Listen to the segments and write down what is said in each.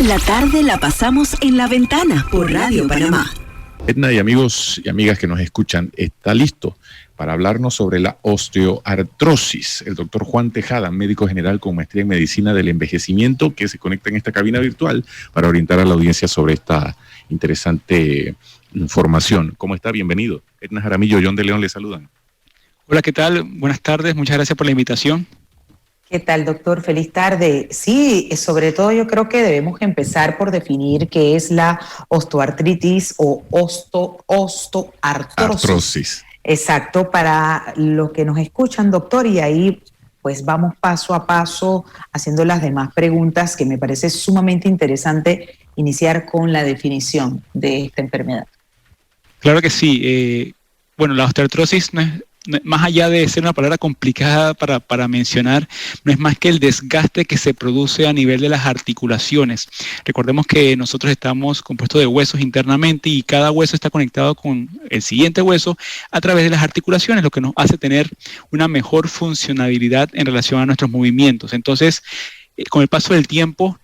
La tarde la pasamos en La Ventana por Radio Panamá. Edna y amigos y amigas que nos escuchan, está listo para hablarnos sobre la osteoartrosis. El doctor Juan Tejada, médico general con maestría en medicina del envejecimiento, que se conecta en esta cabina virtual para orientar a la audiencia sobre esta interesante información. ¿Cómo está? Bienvenido. Edna Jaramillo, John de León le saludan. Hola, ¿qué tal? Buenas tardes, muchas gracias por la invitación. ¿Qué tal, doctor? Feliz tarde. Sí, sobre todo yo creo que debemos empezar por definir qué es la osteoartritis o osteoartrosis. Exacto, para los que nos escuchan, doctor, y ahí pues vamos paso a paso haciendo las demás preguntas, que me parece sumamente interesante iniciar con la definición de esta enfermedad. Claro que sí. Bueno, la osteoartrosis más allá de ser una palabra complicada para mencionar, no es más que el desgaste que se produce a nivel de las articulaciones. Recordemos que nosotros estamos compuestos de huesos internamente y cada hueso está conectado con el siguiente hueso a través de las articulaciones, lo que nos hace tener una mejor funcionalidad en relación a nuestros movimientos. Entonces, con el paso del tiempo,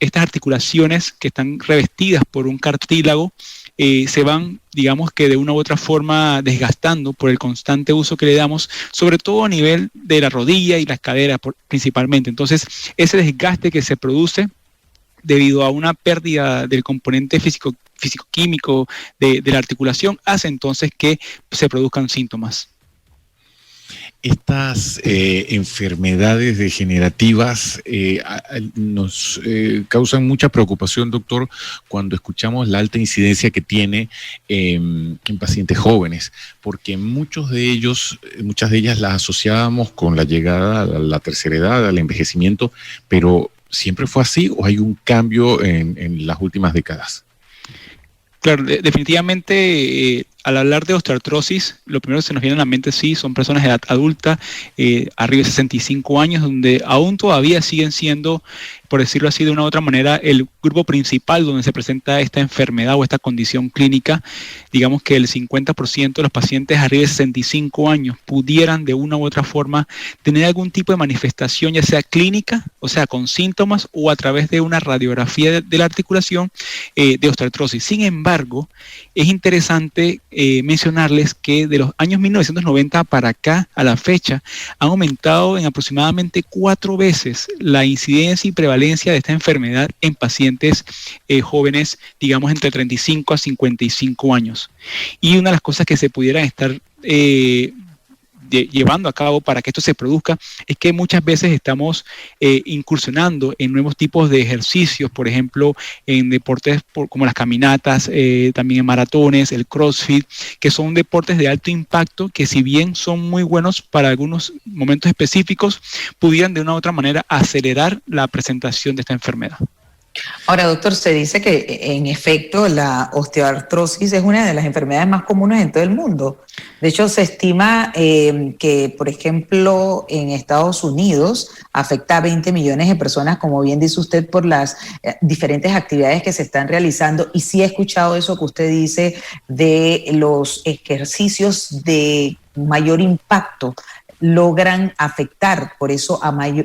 estas articulaciones que están revestidas por un cartílago se van, digamos que de una u otra forma, desgastando por el constante uso que le damos, sobre todo a nivel de la rodilla y las caderas principalmente. Entonces, ese desgaste que se produce debido a una pérdida del componente físico-químico de la articulación hace entonces que se produzcan síntomas. Estas enfermedades degenerativas nos causan mucha preocupación, doctor, cuando escuchamos la alta incidencia que tiene en pacientes jóvenes, porque muchas de ellas las asociábamos con la llegada a la tercera edad, al envejecimiento, pero ¿siempre fue así o hay un cambio en las últimas décadas? Claro, definitivamente al hablar de osteoartrosis, lo primero que se nos viene a la mente sí son personas de edad adulta, arriba de 65 años, donde aún todavía siguen siendo, por decirlo así de una u otra manera, el grupo principal donde se presenta esta enfermedad o esta condición clínica. Digamos que el 50% de los pacientes arriba de 65 años pudieran de una u otra forma tener algún tipo de manifestación, ya sea clínica, o sea, con síntomas o a través de una radiografía de la articulación de osteoartrosis. Sin embargo, es interesante mencionarles que de los años 1990 para acá, a la fecha, han aumentado en aproximadamente 4 veces la incidencia y prevalencia de esta enfermedad en pacientes jóvenes, digamos, entre 35 a 55 años. Y una de las cosas que se pudieran estar llevando a cabo para que esto se produzca es que muchas veces estamos incursionando en nuevos tipos de ejercicios, por ejemplo, en deportes como las caminatas, también en maratones, el CrossFit, que son deportes de alto impacto que, si bien son muy buenos para algunos momentos específicos, pudieran de una u otra manera acelerar la presentación de esta enfermedad. Ahora, doctor, se dice que en efecto la osteoartrosis es una de las enfermedades más comunes en todo el mundo. De hecho, se estima que, por ejemplo, en Estados Unidos afecta a 20 millones de personas, como bien dice usted, por las diferentes actividades que se están realizando. Y sí he escuchado eso que usted dice de los ejercicios de mayor impacto logran afectar, por eso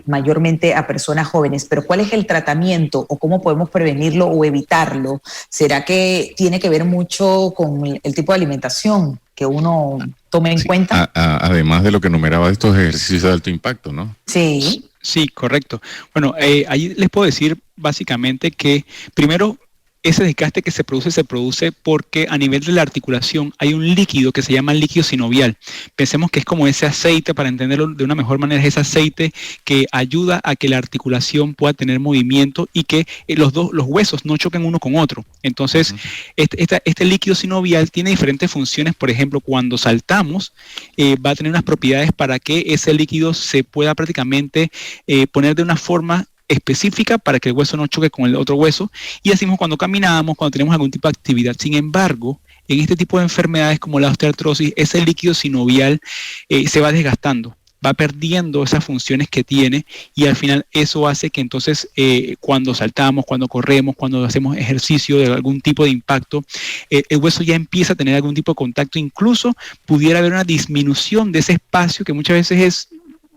mayormente a personas jóvenes. Pero ¿cuál es el tratamiento o cómo podemos prevenirlo o evitarlo? ¿Será que tiene que ver mucho con el tipo de alimentación que uno tome en cuenta? Además de lo que enumeraba de estos ejercicios de alto impacto, ¿no? Sí. Sí, correcto. Bueno, ahí les puedo decir básicamente que primero, ese desgaste que se produce porque a nivel de la articulación hay un líquido que se llama líquido sinovial. Pensemos que es como ese aceite, para entenderlo de una mejor manera, es ese aceite que ayuda a que la articulación pueda tener movimiento y que los huesos no choquen uno con otro. Entonces, este líquido sinovial tiene diferentes funciones. Por ejemplo, cuando saltamos, va a tener unas propiedades para que ese líquido se pueda prácticamente poner de una forma específica para que el hueso no choque con el otro hueso, y así mismo cuando caminamos, cuando tenemos algún tipo de actividad. Sin embargo, en este tipo de enfermedades como la osteoartrosis, ese líquido sinovial se va desgastando, va perdiendo esas funciones que tiene, y al final eso hace que entonces cuando saltamos, cuando corremos, cuando hacemos ejercicio de algún tipo de impacto, el hueso ya empieza a tener algún tipo de contacto. Incluso pudiera haber una disminución de ese espacio que muchas veces es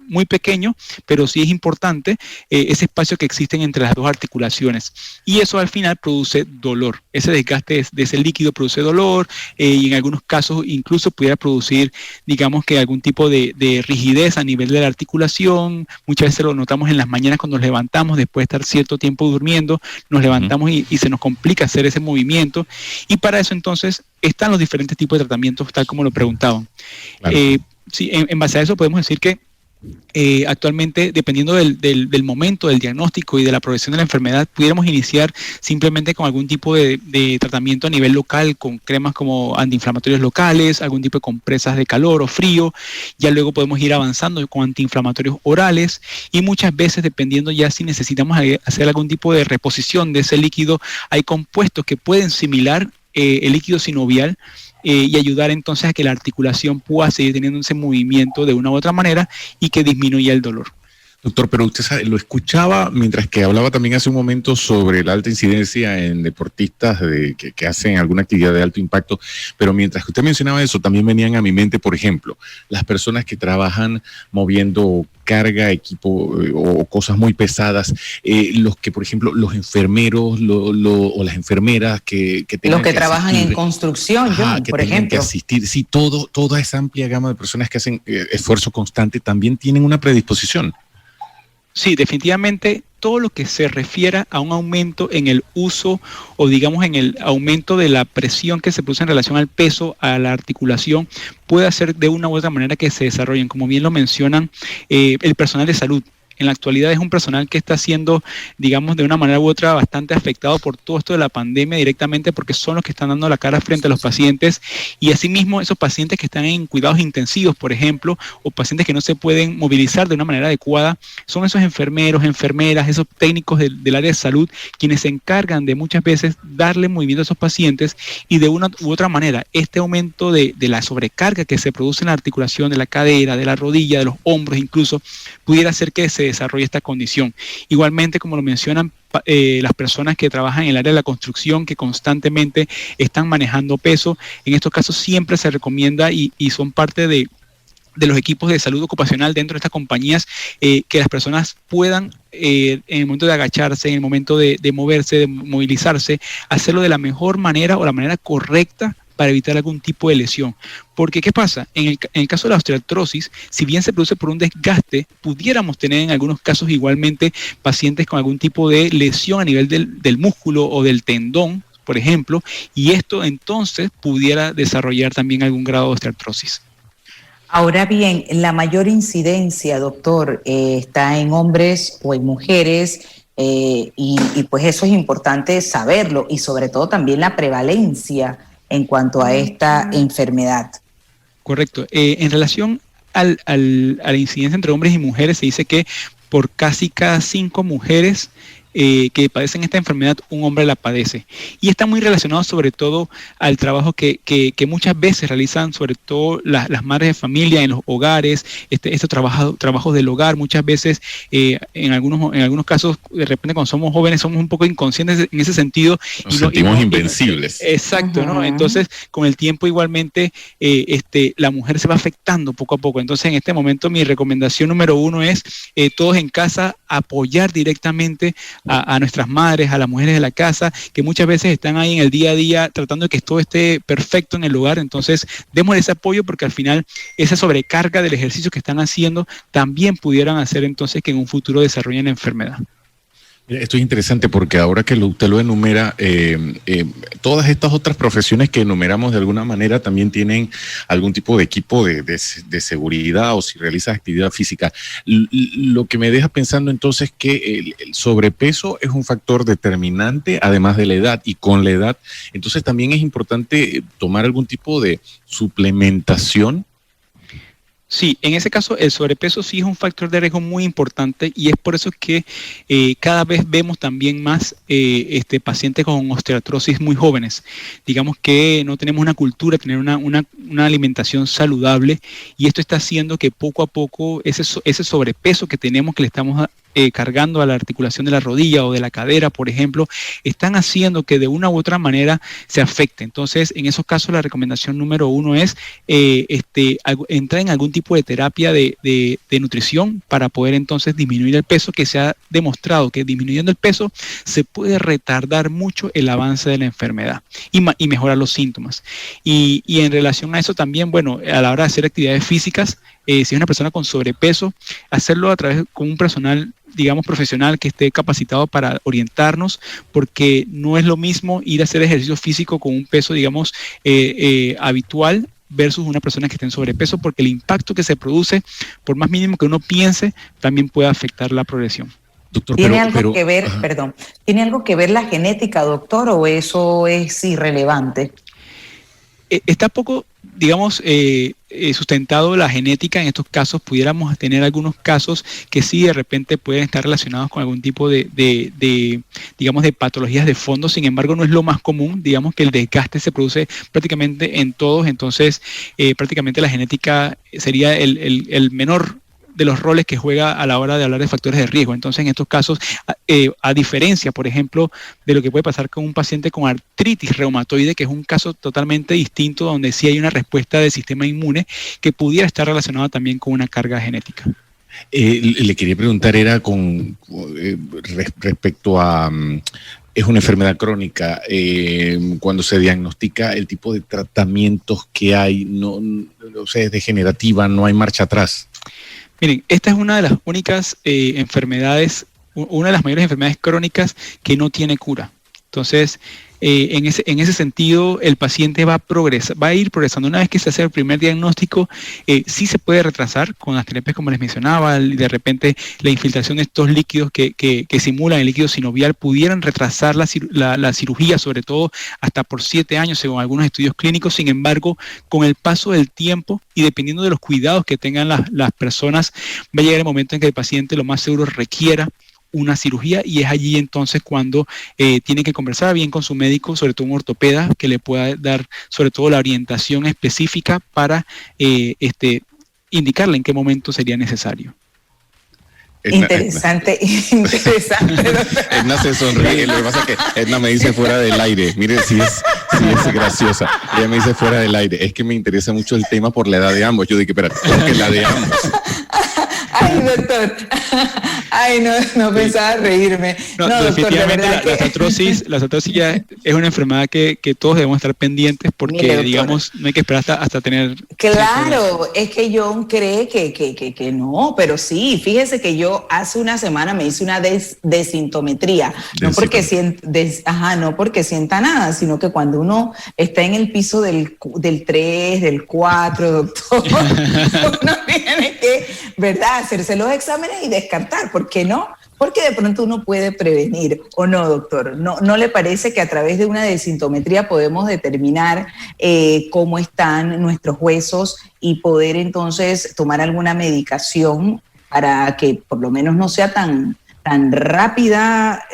muy pequeño, pero sí es importante ese espacio que existe entre las dos articulaciones. Y eso al final produce dolor. Ese desgaste de ese líquido produce dolor y en algunos casos incluso pudiera producir, digamos que algún tipo de rigidez a nivel de la articulación. Muchas veces lo notamos en las mañanas cuando nos levantamos, después de estar cierto tiempo durmiendo, nos levantamos y se nos complica hacer ese movimiento. Y para eso entonces están los diferentes tipos de tratamientos, tal como lo preguntaban. Claro. Sí, en base a eso podemos decir que actualmente, dependiendo del momento, del diagnóstico y de la progresión de la enfermedad, pudiéramos iniciar simplemente con algún tipo de tratamiento a nivel local, con cremas como antiinflamatorios locales, algún tipo de compresas de calor o frío. Ya luego podemos ir avanzando con antiinflamatorios orales y muchas veces, dependiendo ya si necesitamos hacer algún tipo de reposición de ese líquido, hay compuestos que pueden similar el líquido sinovial y ayudar entonces a que la articulación pueda seguir teniendo ese movimiento de una u otra manera y que disminuya el dolor. Doctor, pero usted sabe, lo escuchaba mientras que hablaba también hace un momento sobre la alta incidencia en deportistas que hacen alguna actividad de alto impacto, pero mientras que usted mencionaba eso, también venían a mi mente, por ejemplo, las personas que trabajan moviendo carga, equipo o cosas muy pesadas, los que, por ejemplo, los enfermeros o las enfermeras que tengan los que trabajan asistir, en construcción, por ejemplo. Que asistir, sí, toda esa amplia gama de personas que hacen esfuerzo constante también tienen una predisposición. Sí, definitivamente todo lo que se refiera a un aumento en el uso o digamos en el aumento de la presión que se produce en relación al peso, a la articulación, puede hacer de una u otra manera que se desarrollen. Como bien lo mencionan, el personal de salud. En la actualidad es un personal que está siendo, digamos, de una manera u otra bastante afectado por todo esto de la pandemia directamente porque son los que están dando la cara frente a los pacientes y asimismo esos pacientes que están en cuidados intensivos, por ejemplo, o pacientes que no se pueden movilizar de una manera adecuada, son esos enfermeros, enfermeras, esos técnicos del área de salud quienes se encargan de muchas veces darle movimiento a esos pacientes y de una u otra manera este aumento de la sobrecarga que se produce en la articulación de la cadera, de la rodilla, de los hombros incluso, pudiera hacer que se desarrolle esta condición. Igualmente, como lo mencionan, las personas que trabajan en el área de la construcción, que constantemente están manejando peso, en estos casos siempre se recomienda y son parte de los equipos de salud ocupacional dentro de estas compañías, que las personas puedan, en el momento de agacharse, en el momento de moverse, de movilizarse, hacerlo de la mejor manera o la manera correcta para evitar algún tipo de lesión. Porque, ¿qué pasa? En el caso de la osteoartrosis, si bien se produce por un desgaste, pudiéramos tener en algunos casos igualmente pacientes con algún tipo de lesión a nivel del músculo o del tendón, por ejemplo, y esto entonces pudiera desarrollar también algún grado de osteoartrosis. Ahora bien, la mayor incidencia, doctor, está en hombres o en mujeres, y pues eso es importante saberlo, y sobre todo también la prevalencia en cuanto a esta enfermedad. Correcto. En relación a la incidencia entre hombres y mujeres, se dice que por casi cada 5 mujeres que padecen esta enfermedad, un hombre la padece. Y está muy relacionado sobre todo al trabajo que muchas veces realizan, sobre todo las madres de familia en los hogares, estos trabajos del hogar. Muchas veces, en algunos casos, de repente cuando somos jóvenes, somos un poco inconscientes en ese sentido. Nos sentimos invencibles. Exacto, ¿no? Entonces, con el tiempo igualmente, la mujer se va afectando poco a poco. Entonces, en este momento, mi recomendación número 1 es todos en casa apoyar directamente a nuestras madres, a las mujeres de la casa, que muchas veces están ahí en el día a día tratando de que todo esté perfecto en el hogar. Entonces, demos ese apoyo porque al final esa sobrecarga del ejercicio que están haciendo también pudieran hacer entonces que en un futuro desarrollen la enfermedad. Esto es interesante porque ahora que usted lo enumera, todas estas otras profesiones que enumeramos de alguna manera también tienen algún tipo de equipo de seguridad o si realizas actividad física. Lo que me deja pensando entonces que el sobrepeso es un factor determinante además de la edad, y con la edad entonces también es importante tomar algún tipo de suplementación. Sí, en ese caso el sobrepeso sí es un factor de riesgo muy importante y es por eso que cada vez vemos también más pacientes con osteoartrosis muy jóvenes. Digamos que no tenemos una cultura, tener una alimentación saludable, y esto está haciendo que poco a poco ese sobrepeso que tenemos, que le estamos cargando a la articulación de la rodilla o de la cadera, por ejemplo, están haciendo que de una u otra manera se afecte. Entonces, en esos casos, la recomendación número 1 es entrar en algún tipo de terapia de nutrición para poder entonces disminuir el peso, que se ha demostrado que disminuyendo el peso se puede retardar mucho el avance de la enfermedad y mejorar los síntomas. Y en relación a eso también, bueno, a la hora de hacer actividades físicas, si es una persona con sobrepeso, hacerlo a través con un personal, digamos, profesional que esté capacitado para orientarnos, porque no es lo mismo ir a hacer ejercicio físico con un peso, digamos, habitual versus una persona que esté en sobrepeso, porque el impacto que se produce, por más mínimo que uno piense, también puede afectar la progresión. Doctor, ¿tiene algo que ver, perdón, ¿tiene algo que ver la genética, doctor, o eso es irrelevante? Está poco, digamos, sustentado la genética. En estos casos pudiéramos tener algunos casos que sí de repente pueden estar relacionados con algún tipo digamos, de patologías de fondo. Sin embargo, no es lo más común. Digamos que el desgaste se produce prácticamente en todos. Entonces, prácticamente la genética sería el menor de los roles que juega a la hora de hablar de factores de riesgo. Entonces, en estos casos, a diferencia, por ejemplo, de lo que puede pasar con un paciente con artritis reumatoide, que es un caso totalmente distinto, donde sí hay una respuesta del sistema inmune que pudiera estar relacionada también con una carga genética. Le quería preguntar, era respecto a... es una enfermedad crónica, cuando se diagnostica el tipo de tratamientos que hay, o sea, es degenerativa, no hay marcha atrás. Miren, esta es una de las únicas enfermedades, una de las mayores enfermedades crónicas que no tiene cura. Entonces, en ese sentido, el paciente va a ir progresando. Una vez que se hace el primer diagnóstico, sí se puede retrasar con las terapias, como les mencionaba, de repente la infiltración de estos líquidos que simulan el líquido sinovial pudieran retrasar la cirugía, sobre todo hasta por 7 años, según algunos estudios clínicos. Sin embargo, con el paso del tiempo y dependiendo de los cuidados que tengan las personas, va a llegar el momento en que el paciente lo más seguro requiera una cirugía, y es allí entonces cuando tiene que conversar bien con su médico, sobre todo un ortopeda, que le pueda dar sobre todo la orientación específica para indicarle en qué momento sería necesario. Interesante. Edna se sonríe, lo que pasa es que Edna me dice fuera del aire. Mire si es graciosa. Ella me dice fuera del aire. Es que me interesa mucho el tema por la edad de ambos. Yo dije, espera, porque la de ambos. Ay, doctor. Ay, no pensaba reírme. No, doctor, definitivamente la artrosis ya es una enfermedad que todos debemos estar pendientes, porque, mire, digamos, no hay que esperar hasta tener... Claro, es que John cree que no, pero sí, fíjese que yo hace una semana me hice una desintometría, no porque sienta nada, sino que cuando uno está en el piso del 3, del 4, doctor, uno tiene que, ¿verdad?, hacerse los exámenes y descartar. ¿Por qué no? Porque de pronto uno puede prevenir, ¿o no, doctor? ¿No le parece que a través de una desintometría podemos determinar cómo están nuestros huesos y poder entonces tomar alguna medicación para que por lo menos no sea tan rápida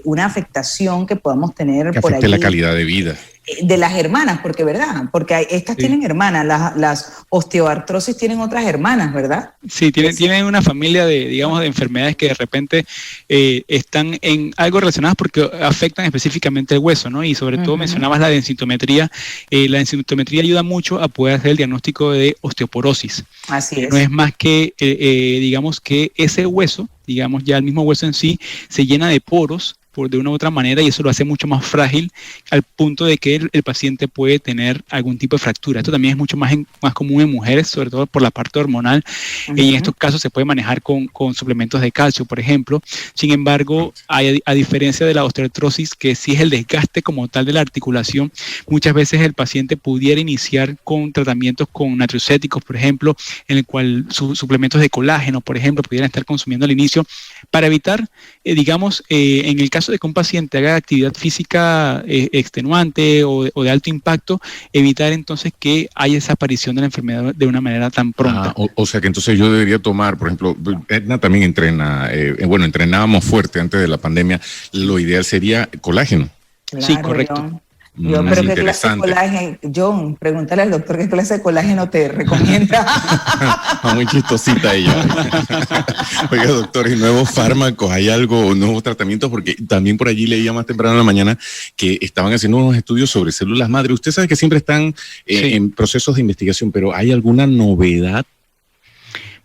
una afectación que podamos tener que por afecte allí, la calidad de vida de las hermanas, porque ¿verdad? Porque estas tienen hermanas, las osteoartrosis tienen otras hermanas, ¿verdad? Sí, tienen una familia de enfermedades que de repente están en algo relacionadas porque afectan específicamente el hueso, ¿no? Y sobre todo mencionabas la densitometría. La densitometría ayuda mucho a poder hacer el diagnóstico de osteoporosis. Así es. No es más que, digamos, que ese hueso, digamos, ya el mismo hueso en sí, se llena de poros de una u otra manera, y eso lo hace mucho más frágil, al punto de que el paciente puede tener algún tipo de fractura. Esto también es mucho más común en mujeres, sobre todo por la parte hormonal, y en estos casos se puede manejar con suplementos de calcio, por ejemplo. Sin embargo, a diferencia de la osteoartrosis, que sí es el desgaste como tal de la articulación, muchas veces el paciente pudiera iniciar con tratamientos con natriuréticos, por ejemplo, en el cual suplementos de colágeno, por ejemplo, pudieran estar consumiendo al inicio, para evitar, en el caso de que un paciente haga actividad física extenuante o de alto impacto, evitar entonces que haya esa aparición de la enfermedad de una manera tan pronta. O sea que entonces yo debería tomar, por ejemplo, Edna también entrena, entrenábamos fuerte antes de la pandemia, lo ideal sería colágeno. Claro, sí, correcto. John. Pero ¿qué clase de colágeno? John, pregúntale al doctor qué clase de colágeno te recomienda. Muy chistosita ella. Oiga, doctor, ¿y nuevos fármacos? ¿Hay algo, nuevos tratamientos? Porque también por allí leía más temprano en la mañana que estaban haciendo unos estudios sobre células madre. Usted sabe que siempre están en procesos de investigación, pero ¿hay alguna novedad?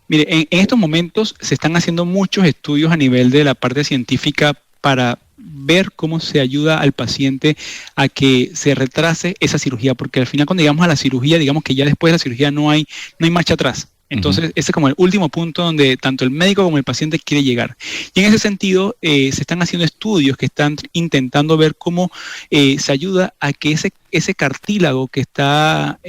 Mire, en estos momentos se están haciendo muchos estudios a nivel de la parte científica para ver cómo se ayuda al paciente a que se retrase esa cirugía, porque al final cuando llegamos a la cirugía, digamos que ya después de la cirugía no hay marcha atrás. Entonces, ese es como el último punto donde tanto el médico como el paciente quiere llegar. Y en ese sentido, se están haciendo estudios que están intentando ver cómo se ayuda a que ese cartílago que está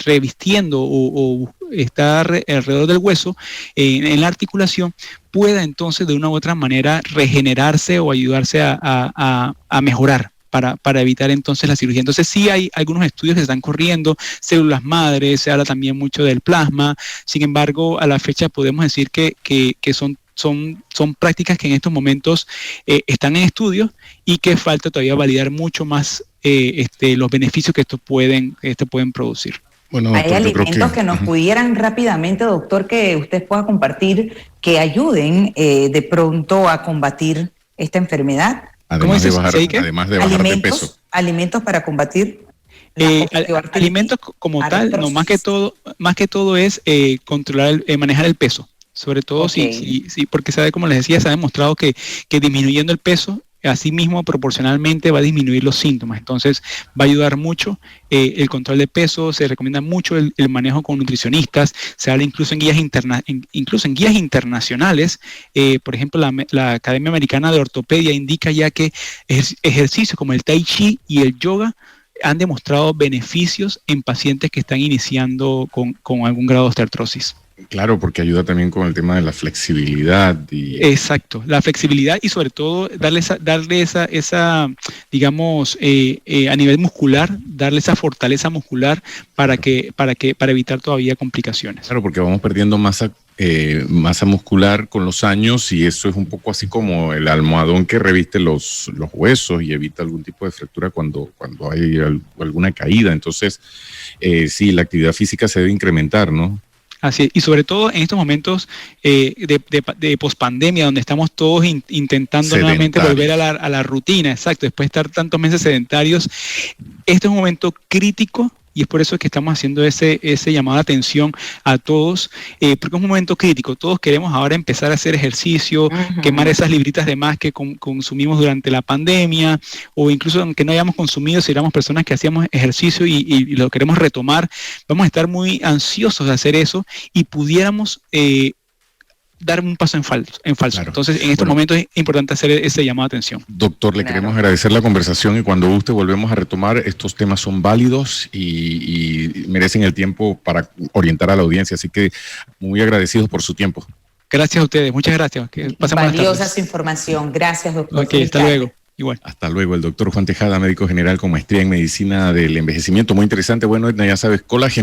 revistiendo o está alrededor del hueso, en la articulación, pueda entonces de una u otra manera regenerarse o ayudarse a mejorar. Para evitar entonces la cirugía. Entonces sí hay algunos estudios que se están corriendo, células madres, se habla también mucho del plasma. Sin embargo, a la fecha podemos decir que son prácticas que en estos momentos están en estudio y que falta todavía validar mucho más los beneficios que estos pueden producir. Bueno, doctor, hay alimentos que nos pudieran rápidamente, doctor, que usted pueda compartir, que ayuden de pronto a combatir esta enfermedad. Además de bajar de peso. Alimentos para combatir alimentos como tal, no, más que todo es controlar, manejar el peso. Sobre todo sí, porque como les decía, se ha demostrado que disminuyendo el peso, así mismo proporcionalmente va a disminuir los síntomas. Entonces va a ayudar mucho el control de peso, se recomienda mucho el manejo con nutricionistas, se habla incluso en guías internacionales. Por ejemplo, la Academia Americana de Ortopedia indica ya que ejercicios como el Tai Chi y el yoga han demostrado beneficios en pacientes que están iniciando con algún grado de osteoartrosis. Claro, porque ayuda también con el tema de la flexibilidad. Exacto, la flexibilidad y sobre todo darle esa digamos, a nivel muscular, darle esa fortaleza muscular para evitar todavía complicaciones. Claro, porque vamos perdiendo masa muscular con los años y eso es un poco así como el almohadón que reviste los huesos y evita algún tipo de fractura cuando hay alguna caída. Entonces, sí, la actividad física se debe incrementar, ¿no? Así es, y sobre todo en estos momentos de pospandemia, donde estamos todos intentando nuevamente volver a la rutina, exacto, después de estar tantos meses sedentarios, este es un momento crítico. Y es por eso que estamos haciendo ese llamado de atención a todos, porque es un momento crítico. Todos queremos ahora empezar a hacer ejercicio, quemar esas libritas de más que consumimos durante la pandemia, o incluso aunque no hayamos consumido, si éramos personas que hacíamos ejercicio y lo queremos retomar, vamos a estar muy ansiosos de hacer eso y pudiéramos dar un paso en falso. Claro. Entonces, en estos momentos es importante hacer ese llamado de atención. Doctor, le queremos agradecer la conversación y cuando guste volvemos a retomar. Estos temas son válidos y merecen el tiempo para orientar a la audiencia. Así que muy agradecidos por su tiempo. Gracias a ustedes. Muchas gracias. Valiosa su información. Gracias, doctor. Ok, hasta luego. Igual. Hasta luego. El doctor Juan Tejada, médico general con maestría en medicina del envejecimiento. Muy interesante. Bueno, ya sabes, colágeno.